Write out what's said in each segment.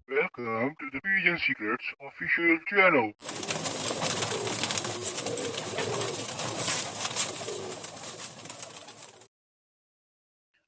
Welcome to the Pigeon Secrets official channel.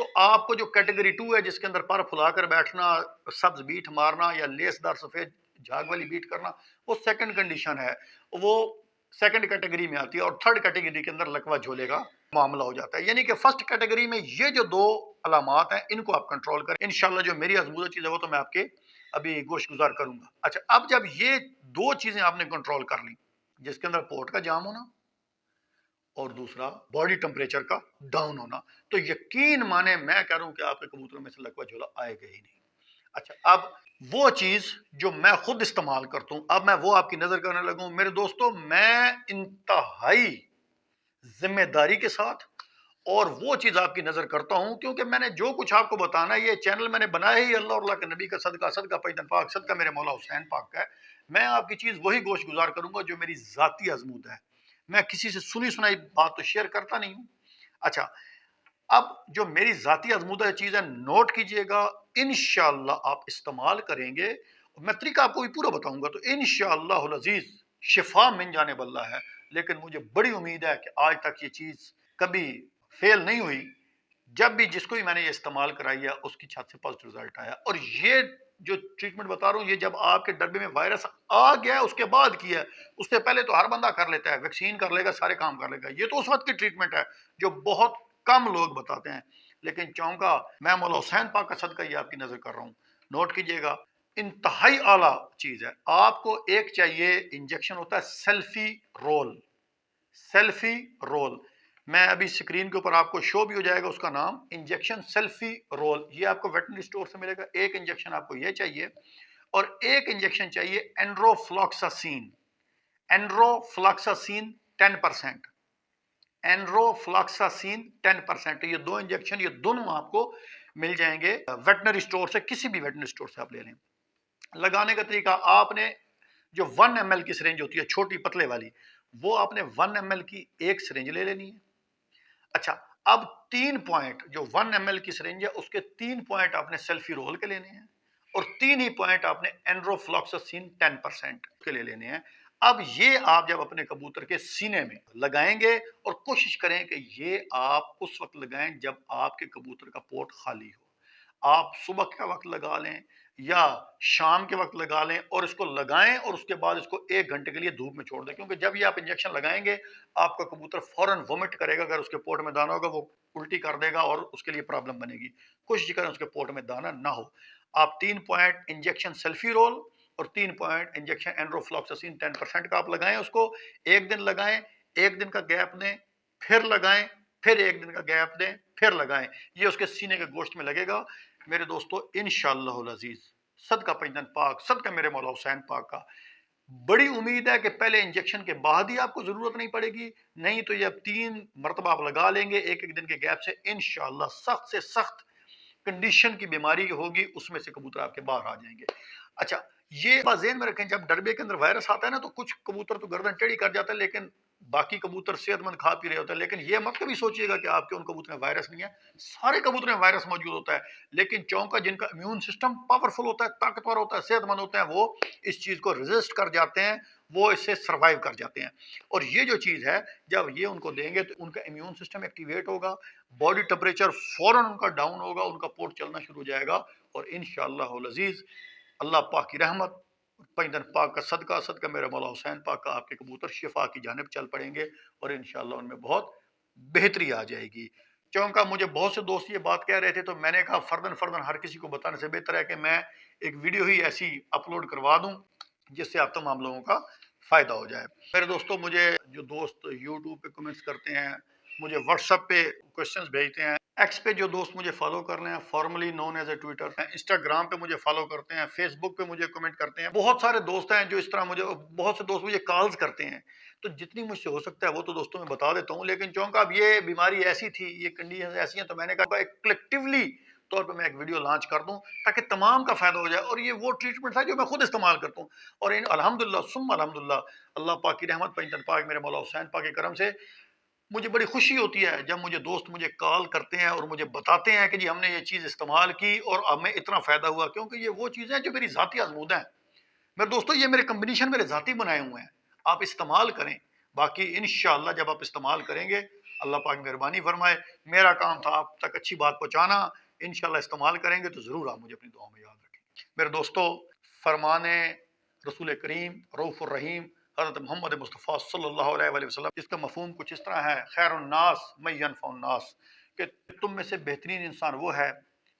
تو آپ کو جو کیٹیگری 2 ہے جس کے اندر پر پھلا کر بیٹھنا، سبز بیٹ مارنا یا لیس دار سفید جھاگ والی بیٹ کرنا، وہ سیکنڈ کنڈیشن ہے، وہ سیکنڈ کیٹیگری میں آتی ہے، اور تھرڈ کیٹیگری کے اندر لکوہ جھولے کا معاملہ ہو جاتا ہے۔ یعنی کہ فرسٹ کیٹیگری میں یہ جو دو علامات ہیں ان کو آپ کنٹرول کریں، انشاءاللہ جو میری آزمودہ چیز ہے وہ تو میں آپ کے ابھی گوشت گزار کروں گا۔ اچھا، اب جب یہ دو چیزیں آپ نے کنٹرول کر لی، جس کے اندر پورٹ کا جام ہونا اور دوسرا باڈی ٹمپریچر کا ڈاؤن ہونا، تو یقین مانے میں کہہ رہا ہوں کہ آپ کے کبوتروں میں سے لکوہ جھولا آئے گا ہی نہیں۔ اچھا، اب وہ چیز جو میں خود استعمال کرتا ہوں، اب میں وہ آپ کی نظر کرنے لگا ہوں۔ میرے دوستو، میں انتہائی ذمہ داری کے ساتھ اور وہ چیز آپ کی نظر کرتا ہوں، کیونکہ میں نے جو کچھ آپ کو بتانا ہے، یہ چینل میں نے بنایا ہی اللہ اور اللہ کے نبی کا صدقہ، صدقہ پیغمبر پاک، صدقہ میرے مولا حسین پاک کا ہے۔ میں آپ کی چیز وہی گوشت گزار کروں گا جو میری ذاتی آزمود ہے، میں کسی سے سنی سنائی بات تو شیئر کرتا نہیں ہوں۔ اچھا، اب جو میری ذاتی آزمودہ چیز ہے، نوٹ کیجئے گا، انشاءاللہ آپ استعمال کریں گے، میں طریقہ آپ کو بھی پورا بتاؤں گا، تو انشاءاللہ العزیز شفا من جانب اللہ ہے۔ لیکن مجھے بڑی امید ہے کہ آج تک یہ چیز کبھی فیل نہیں ہوئی، جب بھی جس کو بھی میں نے یہ استعمال کرائی ہے اس کی چھت سے پازیٹو رزلٹ آیا۔ اور یہ جو ٹریٹمنٹ بتا رہا ہوں، یہ جب آپ کے ڈبے میں وائرس آ گیا ہے اس کے بعد کیا ہے، اس سے پہلے تو ہر بندہ کر لیتا ہے، ویکسین کر لے گا، سارے کام کر لے گا، یہ تو اس وقت کی ٹریٹمنٹ ہے جو بہت کم لوگ بتاتے ہیں۔ لیکن چونکہ میں مولا حسین پاک کا صدقہ یہ آپ کی نظر کر رہا ہوں، نوٹ کیجئے گا، انتہائی اعلیٰ چیز ہے۔ آپ کو ایک چاہیے انجیکشن ہوتا ہے سیلفی رول، سیلفی رول، میں ابھی سکرین کے اوپر آپ کو شو بھی ہو جائے گا اس کا نام، انجیکشن سیلفی رول، یہ آپ کو ویٹرنری سٹور سے ملے گا۔ ایک انجیکشن آپ کو یہ چاہیے، اور ایک انجیکشن چاہیے اینڈروفلاکساسین، اینڈروفلاکساسین 10%، اینڈروفلاکساسین 10%، یہ دو انجیکشن، یہ دونوں آپ کو مل جائیں گے ویٹرنری سٹور سے، کسی بھی ویٹرنری سٹور سے آپ لے لیں۔ لگانے کا طریقہ، آپ نے جو 1 ml کی سرنج ہوتی ہے چھوٹی پتلے والی، وہ آپ نے 1 ml کی ایک سرنج لے لینی ہے۔ اچھا، اب 3 پوائنٹ جو 1 ml کی سرنج ہے اس کے 3 پوائنٹ آپ نے سیلفی رول کے لینے ہیں، اور 3 ہی پوائنٹ آپ نے اینڈروفلاکساسین 10% کے لے لینے ہیں۔ اب یہ آپ جب اپنے کبوتر کے سینے میں لگائیں گے، اور کوشش کریں کہ یہ آپ اس وقت لگائیں جب آپ کے کبوتر کا پوٹ خالی ہو۔ آپ صبح کا وقت لگا لیں یا شام کے وقت لگا لیں، اور اس کو لگائیں اور اس کے بعد اس کو 1 گھنٹے کے لیے دھوپ میں چھوڑ دیں، کیونکہ جب یہ آپ انجیکشن لگائیں گے آپ کا کبوتر فوراً وومٹ کرے گا، اگر اس کے پوٹ میں دانہ ہوگا وہ الٹی کر دے گا اور اس کے لیے پرابلم بنے گی۔ کوشش کریں اس کے پوٹ میں دانہ نہ ہو۔ آپ 3 پوائنٹ انجیکشن سیلفی رول اور 3 پوائنٹ انجیکشن اینڈروفلاکساسین 10% کا آپ لگائیں، اس کو 1 دن لگائیں، 1 دن کا گیپ دیں، پھر لگائیں، پھر 1 دن کا گیپ دیں، پھر لگائیں، یہ اس کے سینے کے گوشت میں لگے گا۔ میرے دوستو، انشاءاللہ العزیز صدقہ پیغمبر پاک، صدقہ میرے مولا حسین پاک کا، بڑی امید ہے کہ پہلے انجیکشن کے بعد ہی آپ کو ضرورت نہیں پڑے گی، نہیں تو یہ 3 مرتبہ آپ لگا لیں گے 1 دن کے گیپ سے، انشاءاللہ سخت سے سخت کنڈیشن کی بیماری ہوگی اس میں سے کبوتر آپ کے باہر آ جائیں گے۔ اچھا، یہ بات ذہن میں رکھیں، جب ڈربے کے اندر وائرس آتا ہے نا تو کچھ کبوتر تو گردن ٹیڑھی کر جاتا ہے، لیکن باقی کبوتر صحت مند کھا پی رہے ہوتے ہیں۔ لیکن یہ مت کبھی سوچیے گا کہ آپ کے ان کبوتروں میں وائرس نہیں ہے، سارے کبوتروں میں وائرس موجود ہوتا ہے، لیکن چونکہ جن کا امیون سسٹم پاورفل ہوتا ہے، طاقتور ہوتا ہے، صحت مند ہوتے ہیں، وہ اس چیز کو ریزسٹ کر جاتے ہیں، وہ اس سے سروائیو کر جاتے ہیں۔ اور یہ جو چیز ہے جب یہ ان کو دیں گے تو ان کا امیون سسٹم ایکٹیویٹ ہوگا، باڈی ٹمپریچر فوراً ان کا ڈاؤن ہوگا، ان کا پوٹ چلنا شروع ہو جائے گا، اور انشاءاللہ العزیز اللہ پاک کی رحمت، پیغمبر پاک کا صدقہ، صدقہ میرے مولا حسین پاک کا، آپ کے کبوتر شفا کی جانب چل پڑیں گے، اور انشاءاللہ ان میں بہت بہتری آ جائے گی۔ چونکہ مجھے بہت سے دوست یہ بات کہہ رہے تھے، تو میں نے کہا فرداً ہر کسی کو بتانے سے بہتر ہے کہ میں ایک ویڈیو ہی ایسی اپلوڈ کروا دوں جس سے آپ تمام لوگوں کا فائدہ ہو جائے۔ میرے دوستوں، مجھے جو دوست یوٹیوب پہ کمنٹس کرتے ہیں، مجھے واٹس ایپ پہ کوشچنز بھیجتے ہیں، ایکس پہ جو دوست مجھے فالو کر رہے ہیں، formally known as a Twitter, Instagram پہ مجھے فالو کرتے ہیں، فیس بک پہ مجھے کمنٹ کرتے ہیں، بہت سارے دوست ہیں جو اس طرح بہت سے دوست مجھے کالز کرتے ہیں، تو جتنی مجھ سے ہو سکتا ہے وہ تو دوستوں میں بتا دیتا ہوں۔ لیکن چونکہ اب یہ بیماری ایسی تھی، یہ کنڈیشنز ایسی ہیں، تو میں نے کہا ایک کلیکٹیولی طور پہ میں ایک ویڈیو لانچ کر دوں تاکہ تمام کا فائدہ ہو جائے، اور یہ وہ ٹریٹمنٹ ہے جو میں خود استعمال کرتا ہوں، اور الحمدللہ ثم الحمدللہ اللہ پاک کی رحمت، پیغمبر پاک میرے مولا حسین پاک کے کرم سے مجھے بڑی خوشی ہوتی ہے جب مجھے دوست مجھے کال کرتے ہیں اور مجھے بتاتے ہیں کہ جی ہم نے یہ چیز استعمال کی اور ہمیں اتنا فائدہ ہوا، کیونکہ یہ وہ چیزیں جو میری ذاتی آزمودہ ہیں۔ میرے دوستو، یہ میرے کمبینیشن میرے ذاتی بنائے ہوئے ہیں، آپ استعمال کریں، باقی انشاءاللہ جب آپ استعمال کریں گے اللہ پاک مہربانی فرمائے. میرا کام تھا آپ تک اچھی بات پہنچانا. انشاءاللہ استعمال کریں گے تو ضرور آپ مجھے اپنی دعاؤں میں یاد رکھیں. میرے دوستو، فرمان رسول کریم رؤوف الرحیم حضرت محمد مصطفیٰ صلی اللہ علیہ وآلہ وسلم، اس کا مفہوم کچھ اس طرح ہے: خیر الناس من ینفع الناس، کہ تم میں سے بہترین انسان وہ ہے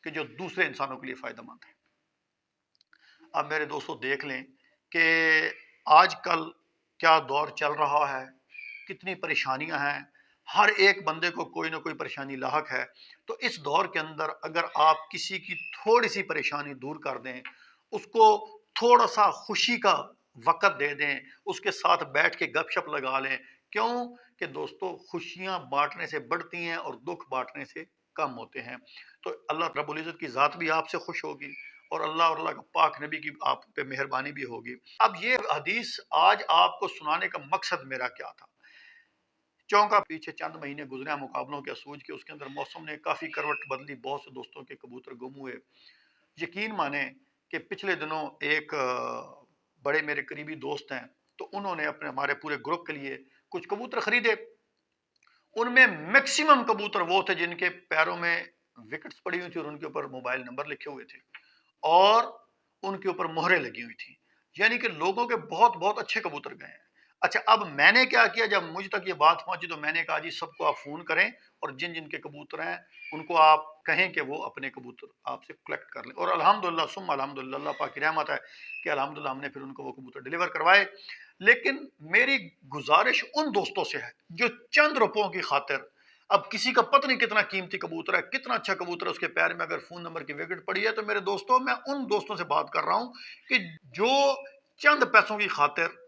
کہ جو دوسرے انسانوں کے لیے فائدہ مند ہے. اب میرے دوستو دیکھ لیں کہ آج کل کیا دور چل رہا ہے، کتنی پریشانیاں ہیں، ہر ایک بندے کو کوئی نہ کوئی پریشانی لاحق ہے. تو اس دور کے اندر اگر آپ کسی کی تھوڑی سی پریشانی دور کر دیں، اس کو تھوڑا سا خوشی کا وقت دے دیں، اس کے ساتھ بیٹھ کے گپ شپ لگا لیں. کیوں کہ دوستو، خوشیاں بانٹنے سے بڑھتی ہیں اور دکھ بانٹنے سے کم ہوتے ہیں. تو اللہ رب العزت کی ذات بھی آپ سے خوش ہوگی، اور اللہ کا پاک نبی کی آپ پہ مہربانی بھی ہوگی. اب یہ حدیث آج آپ کو سنانے کا مقصد میرا کیا تھا؟ چونکہ پیچھے چند مہینے گزرے ہیں مقابلوں کے اسوج کے، اس کے اندر موسم نے کافی کروٹ بدلی، بہت سے دوستوں کے کبوتر گم ہوئے. یقین مانیں کہ پچھلے دنوں ایک بڑے میرے قریبی دوست ہیں، تو انہوں نے ہمارے پورے گروپ کے لیے کچھ کبوتر خریدے. ان میں میکسیمم کبوتر وہ تھے جن کے پیروں میں وکٹس پڑی ہوئی تھی اور ان کے اوپر موبائل نمبر لکھے ہوئے تھے اور ان کے اوپر مہریں لگی ہوئی تھی. یعنی کہ لوگوں کے بہت بہت اچھے کبوتر گئے ہیں. اچھا، اب میں نے کیا کیا، جب مجھ تک یہ بات پہنچی تو میں نے کہا جی سب کو آپ فون کریں اور جن جن کے کبوتر ہیں ان کو آپ کہیں کہ وہ اپنے کبوتر آپ سے کلیکٹ کر لیں. اور الحمدللہ ثم الحمدللہ، اللہ پاک کی رحمت ہے کہ الحمدللہ ہم نے پھر ان کو وہ کبوتر ڈیلیور کروائے. لیکن میری گزارش ان دوستوں سے ہے جو چند روپوں کی خاطر، اب کسی کا پتہ نہیں کتنا قیمتی کبوتر ہے، کتنا اچھا کبوتر ہے، اس کے پیر میں اگر فون نمبر کی وکٹ پڑی ہے، تو میرے دوستوں، میں ان دوستوں سے بات کر رہا ہوں کہ جو چند پیسوں کی خاطر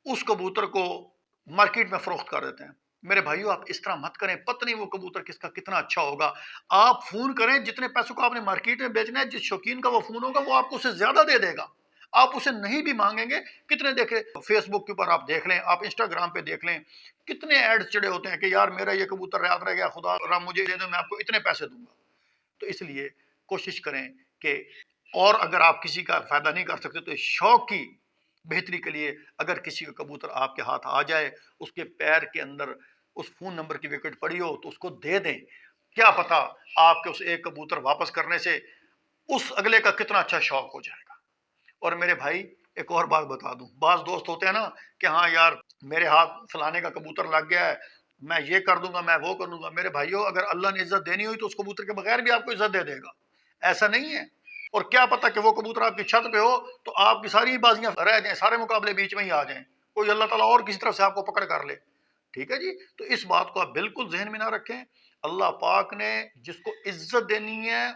اس کبوتر کو مارکیٹ میں فروخت کر دیتے ہیں. میرے بھائیو، آپ اس طرح مت کریں، پتہ نہیں وہ کبوتر کس کا کتنا اچھا ہوگا. آپ فون کریں، جتنے پیسوں کو آپ نے مارکیٹ میں بیچنا ہے، جس شوقین کا وہ فون ہوگا وہ آپ کو اسے زیادہ دے دے گا. آپ اسے نہیں بھی مانگیں گے. کتنے دیکھیں فیس بک کے اوپر آپ دیکھ لیں، آپ انسٹاگرام پہ دیکھ لیں، کتنے ایڈز چڑے ہوتے ہیں کہ یار میرا یہ کبوتر یاد رہ گیا، خدا را مجھے دے دو، میں آپ کو اتنے پیسے دوں گا. تو اس لیے کوشش کریں کہ، اور اگر آپ کسی کا فائدہ نہیں کر سکتے تو شوق کی بہتری کے لیے اگر کسی کا کبوتر آپ کے ہاتھ آ جائے، اس کے پیر کے اندر اس فون نمبر کی وکٹ پڑی ہو تو اس کو دے دیں. کیا پتا آپ کے اس ایک کبوتر واپس کرنے سے اس اگلے کا کتنا اچھا شوق ہو جائے گا. اور میرے بھائی، ایک اور بات بتا دوں، بعض دوست ہوتے ہیں نا کہ ہاں یار میرے ہاتھ فلانے کا کبوتر لگ گیا ہے، میں یہ کر دوں گا، میں وہ کر دوں گا. میرے بھائیو، اگر اللہ نے عزت دینی ہوئی تو اس کبوتر کے بغیر بھی آپ کو عزت دے دے گا. ایسا نہیں ہے. اور کیا پتا کہ وہ کبوتر آپ کی چھت پہ ہو تو آپ کی ساری بازیاں رہ جائیں، سارے مقابلے بیچ میں ہی آ جائیں، کوئی اللہ تعالیٰ اور کسی طرف سے آپ کو پکڑ کر لے. ٹھیک ہے جی. تو اس بات کو آپ بالکل ذہن میں نہ رکھیں. اللہ پاک نے جس کو عزت دینی ہے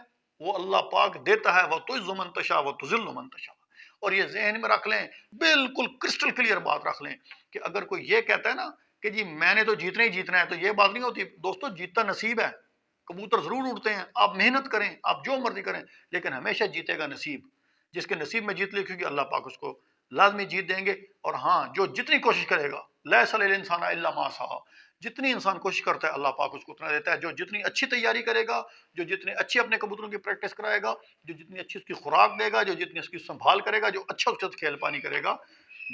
وہ اللہ پاک دیتا ہے، وَتُعِزُّ مَن تَشَاءُ وَتُذِلُّ مَن تَشَاءُ. اور یہ ذہن میں رکھ لیں، بالکل کرسٹل کلیئر بات رکھ لیں کہ اگر کوئی یہ کہتا ہے نا کہ جی میں نے تو جیتنا ہی جیتنا ہے، تو یہ بات نہیں ہوتی دوستو. جیتنا نصیب ہے، کبوتر ضرور اڑتے ہیں، آپ محنت کریں، آپ جو مرضی کریں، لیکن ہمیشہ جیتے گا نصیب. جس کے نصیب میں جیت لکھی ہوگی اللہ پاک اس کو لازمی جیت دیں گے. اور ہاں، جو جتنی کوشش کرے گا، لیس للانسان الا ما سعی، جتنی انسان کوشش کرتا ہے اللہ پاک اس کو اتنا دیتا ہے. جو جتنی اچھی تیاری کرے گا، جو جتنے اچھے اپنے کبوتروں کی پریکٹس کرائے گا، جو جتنی اچھی اس کی خوراک دے گا، جو جتنی اس کی سنبھال کرے گا، جو اچھا اس کے ساتھ کھیل پانی کرے گا،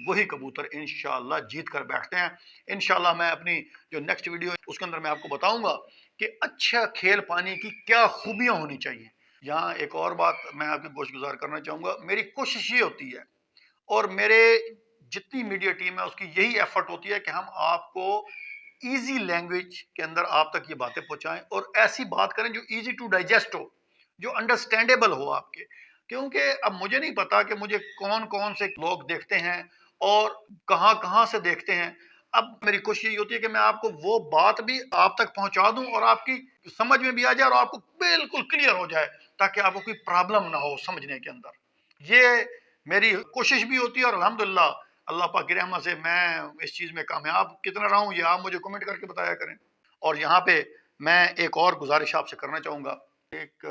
وہی کبوتر انشاءاللہ جیت کر بیٹھتے ہیں. انشاءاللہ میں اپنی جو نیکسٹ ویڈیو ہے اس کے اندر میں آپ کو بتاؤں گا کہ اچھا کھیل پانی کی کیا خوبیاں ہونی چاہیے. یہاں ایک اور بات میں آپ کی گوش گزار کرنا چاہوں گا. میری کوشش یہ ہوتی ہے اور میرے جتنی میڈیا ٹیم ہے اس کی یہی ایفرٹ ہوتی ہے کہ ہم آپ کو ایزی لینگویج کے اندر آپ تک یہ باتیں پہنچائیں اور ایسی بات کریں جو ایزی ٹو ڈائجسٹ ہو، جو انڈرسٹینڈیبل ہو آپ کے. کیونکہ اب مجھے نہیں پتا کہ مجھے کون کون سے لوگ دیکھتے ہیں اور کہاں کہاں سے دیکھتے ہیں. اب میری کوشش یہ ہوتی ہے کہ میں آپ کو وہ بات بھی آپ تک پہنچا دوں اور آپ کی سمجھ میں بھی آ جائے اور آپ کو بالکل کلیئر ہو جائے، تاکہ آپ کو کوئی پرابلم نہ ہو سمجھنے کے اندر. یہ میری کوشش بھی ہوتی ہے اور الحمدللہ اللہ پاک کی رحمت سے میں اس چیز میں کامیاب کتنا رہا ہوں یہ آپ مجھے کمنٹ کر کے بتایا کریں. اور یہاں پہ میں ایک اور گزارش آپ سے کرنا چاہوں گا. ایک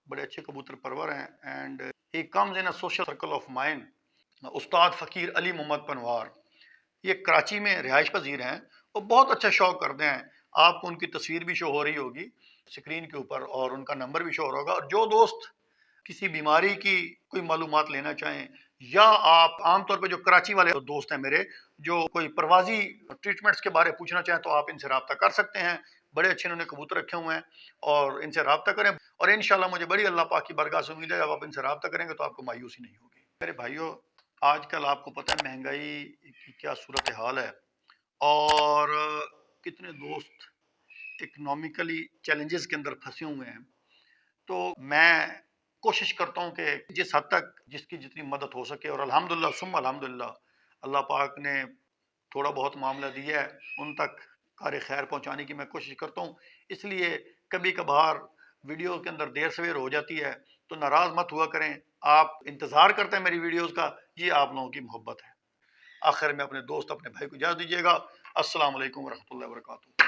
بڑے اچھے کبوتر پرور ہیں and he comes in a social circle of mine, استاد فقیر علی محمد پنوار. یہ کراچی میں رہائش پذیر ہیں اور بہت اچھا شوق کرتے ہیں. آپ کو ان کی تصویر بھی شو ہو رہی ہوگی اسکرین کے اوپر اور ان کا نمبر بھی شو ہو رہا ہوگا. اور جو دوست کسی بیماری کی کوئی معلومات لینا چاہیں یا آپ عام طور پہ جو کراچی والے دوست ہیں میرے جو کوئی پروازی ٹریٹمنٹس کے بارے پوچھنا چاہیں تو آپ ان سے رابطہ کر سکتے ہیں. بڑے اچھے انہوں نے کبوتر رکھے ہوئے ہیں، اور ان سے رابطہ کریں، اور انشاءاللہ مجھے بڑی اللہ پاک کی برکات سے امید ہے جب آپ ان سے رابطہ کریں گے تو آپ کو مایوسی نہیں ہوگی۔ میرے بھائیوں، آج کل آپ کو پتہ ہے مہنگائی کی کیا صورتحال ہے، اور کتنے دوست اکنامیکلی چیلنجز کے اندر پھنسے ہوئے ہیں۔ تو میں کوشش کرتا ہوں کہ جس حد تک جس کی جتنی مدد ہو سکے، اور الحمدللہ ثم الحمدللہ اللہ پاک نے تھوڑا بہت معاملہ دیا ہے ان تک کار خیر پہنچانے کی میں کوشش کرتا ہوں۔ اس لیے کبھی کبھار ویڈیو کے اندر دیر سویر ہو جاتی ہے تو ناراض مت ہوا کریں، آپ انتظار کرتے ہیں میری ویڈیوز کا، یہ آپ لوگوں کی محبت ہے۔ آخر میں اپنے دوست اپنے بھائی کو اجازت دیجیے گا۔ السلام علیکم ورحمۃ اللہ وبرکاتہ۔